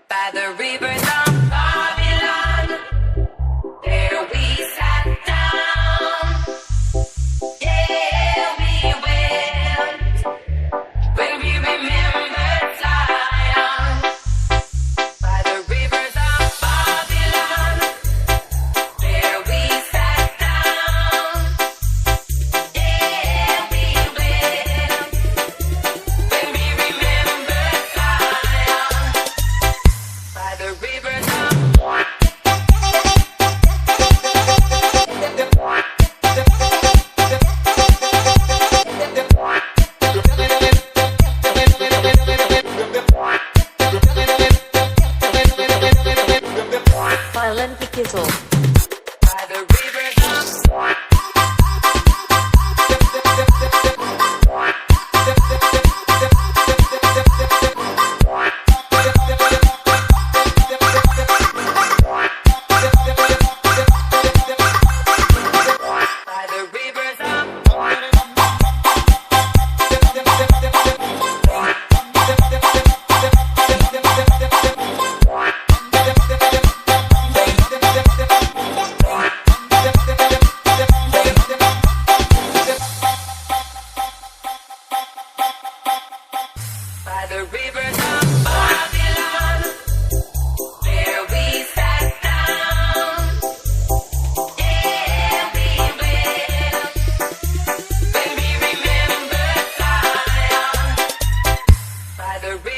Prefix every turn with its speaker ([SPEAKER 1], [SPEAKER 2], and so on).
[SPEAKER 1] By the rivers of Babylon, there we sat down. Yeah, we went when we remembered Zion. By the rivers of Babylon, there we sat down. Yeah, we went when we remembered Zion. By the rivers of
[SPEAKER 2] Violent Piquito.
[SPEAKER 1] by the rivers of by the rivers of by the rivers of Babylon, there we sat down. Yeah, we went when we remembered Zion. By the rivers